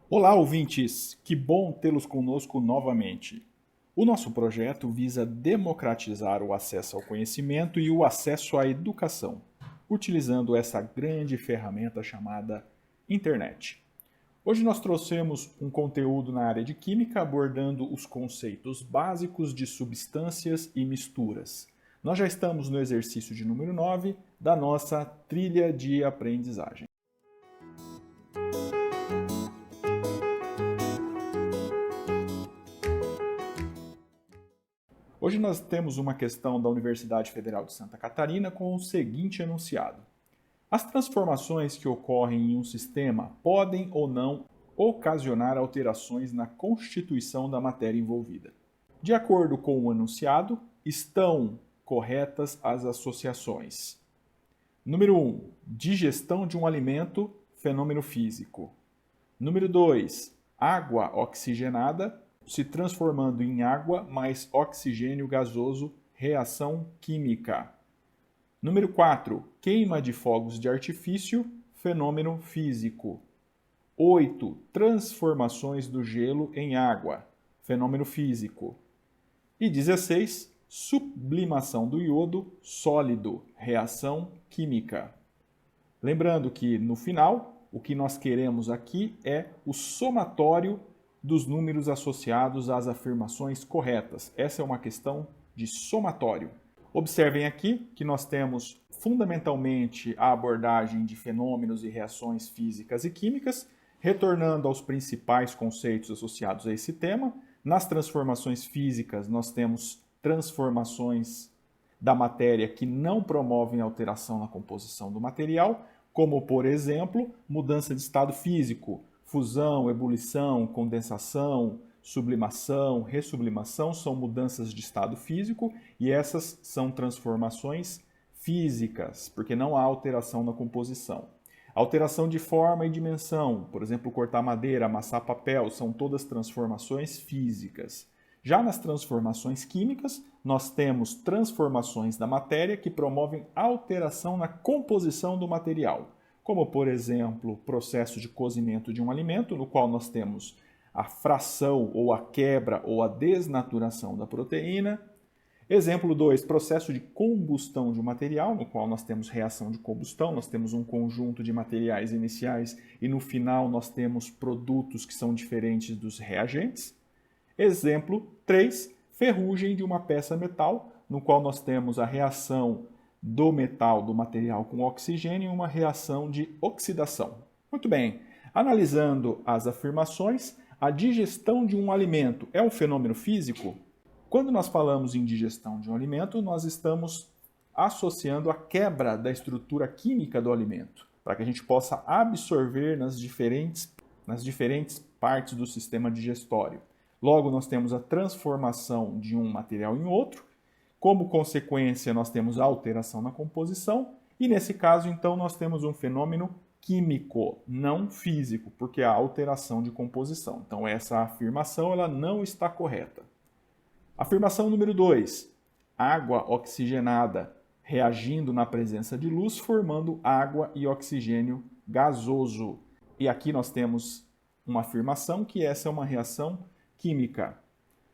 Olá, ouvintes! Que bom tê-los conosco novamente. O nosso projeto visa democratizar o acesso ao conhecimento e o acesso à educação, utilizando essa grande ferramenta chamada internet. Hoje nós trouxemos um conteúdo na área de química abordando os conceitos básicos de substâncias e misturas. Nós já estamos no exercício de número 9 da nossa trilha de aprendizagem. Hoje nós temos uma questão da Universidade Federal de Santa Catarina com o seguinte enunciado: as transformações que ocorrem em um sistema podem ou não ocasionar alterações na constituição da matéria envolvida. De acordo com o enunciado, estão corretas as associações. Número 1. Digestão de um alimento, fenômeno físico. Número 2. Água oxigenada se transformando em água mais oxigênio gasoso, reação química. Número 4. Queima de fogos de artifício, fenômeno físico. 8. Transformações do gelo em água, fenômeno físico. E 16. Sublimação do iodo, sólido, reação química. Lembrando que, no final, o que nós queremos aqui é o somatório dos números associados às afirmações corretas. Essa é uma questão de somatório. Observem aqui que nós temos fundamentalmente a abordagem de fenômenos e reações físicas e químicas, retornando aos principais conceitos associados a esse tema. Nas transformações físicas, nós temos transformações da matéria que não promovem alteração na composição do material, como, por exemplo, mudança de estado físico, fusão, ebulição, condensação, sublimação, ressublimação são mudanças de estado físico e essas são transformações físicas, porque não há alteração na composição. Alteração de forma e dimensão, por exemplo, cortar madeira, amassar papel, são todas transformações físicas. Já nas transformações químicas, nós temos transformações da matéria que promovem alteração na composição do material, como, por exemplo, o processo de cozimento de um alimento, no qual nós temos a fração ou a quebra ou a desnaturação da proteína. Exemplo 2, processo de combustão de um material, no qual nós temos reação de combustão, nós temos um conjunto de materiais iniciais e no final nós temos produtos que são diferentes dos reagentes. Exemplo 3, ferrugem de uma peça metal, no qual nós temos a reação do metal, do material com oxigênio, em uma reação de oxidação. Muito bem, analisando as afirmações, a digestão de um alimento é um fenômeno físico? Quando nós falamos em digestão de um alimento, nós estamos associando a quebra da estrutura química do alimento, para que a gente possa absorver nas diferentes partes do sistema digestório. Logo, nós temos a transformação de um material em outro. Como consequência, nós temos a alteração na composição. E nesse caso, então, nós temos um fenômeno químico, não físico, porque há alteração de composição. Então, essa afirmação ela não está correta. Afirmação número 2. Água oxigenada reagindo na presença de luz, formando água e oxigênio gasoso. E aqui nós temos uma afirmação que essa é uma reação química.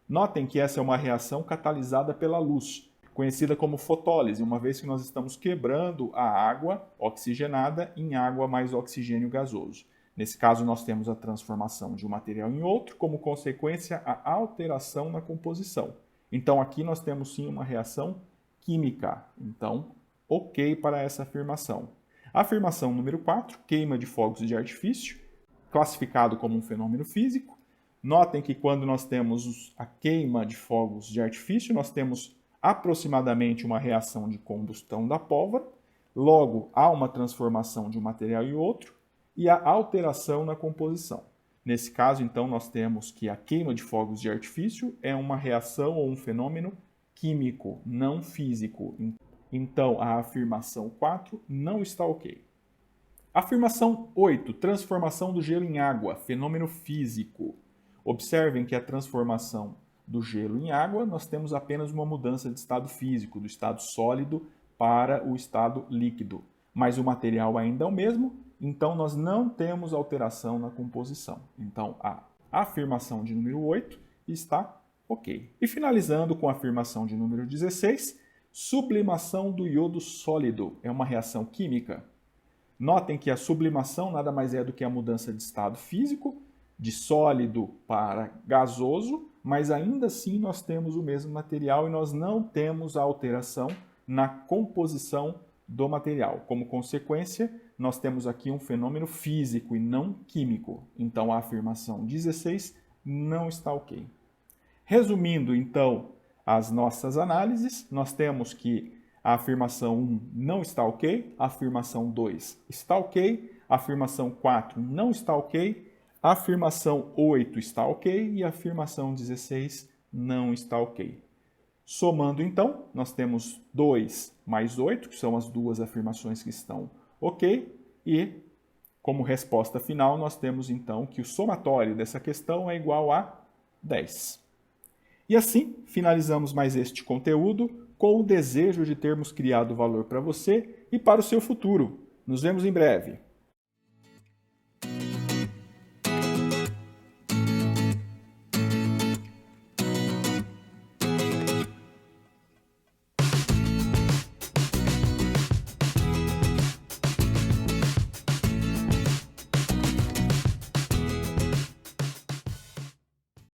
Notem que essa é uma reação catalisada pela luz, conhecida como fotólise, uma vez que nós estamos quebrando a água oxigenada em água mais oxigênio gasoso. Nesse caso, nós temos a transformação de um material em outro, como consequência, a alteração na composição. Então, aqui nós temos sim uma reação química. Então, ok para essa afirmação. Afirmação número 4, queima de fogos de artifício, classificado como um fenômeno físico. Notem que quando nós temos a queima de fogos de artifício, nós temos aproximadamente uma reação de combustão da pólvora, logo há uma transformação de um material em outro e a alteração na composição. Nesse caso, então, nós temos que a queima de fogos de artifício é uma reação ou um fenômeno químico, não físico. Então, a afirmação 4 não está ok. Afirmação 8, transformação do gelo em água, fenômeno físico. Observem que a transformação do gelo em água, nós temos apenas uma mudança de estado físico, do estado sólido para o estado líquido. Mas o material ainda é o mesmo, então nós não temos alteração na composição. Então, a afirmação de número 8 está ok. E finalizando com a afirmação de número 16, sublimação do iodo sólido é uma reação química. Notem que a sublimação nada mais é do que a mudança de estado físico, de sólido para gasoso, mas ainda assim nós temos o mesmo material e nós não temos a alteração na composição do material. Como consequência, nós temos aqui um fenômeno físico e não químico. Então, a afirmação 16 não está ok. Resumindo, então, as nossas análises, nós temos que a afirmação 1 não está ok, a afirmação 2 está ok, a afirmação 4 não está ok, a afirmação 8 está ok e a afirmação 16 não está ok. Somando, então, nós temos 2 mais 8, que são as duas afirmações que estão ok, e como resposta final nós temos, então, que o somatório dessa questão é igual a 10. E assim, finalizamos mais este conteúdo com o desejo de termos criado valor para você e para o seu futuro. Nos vemos em breve.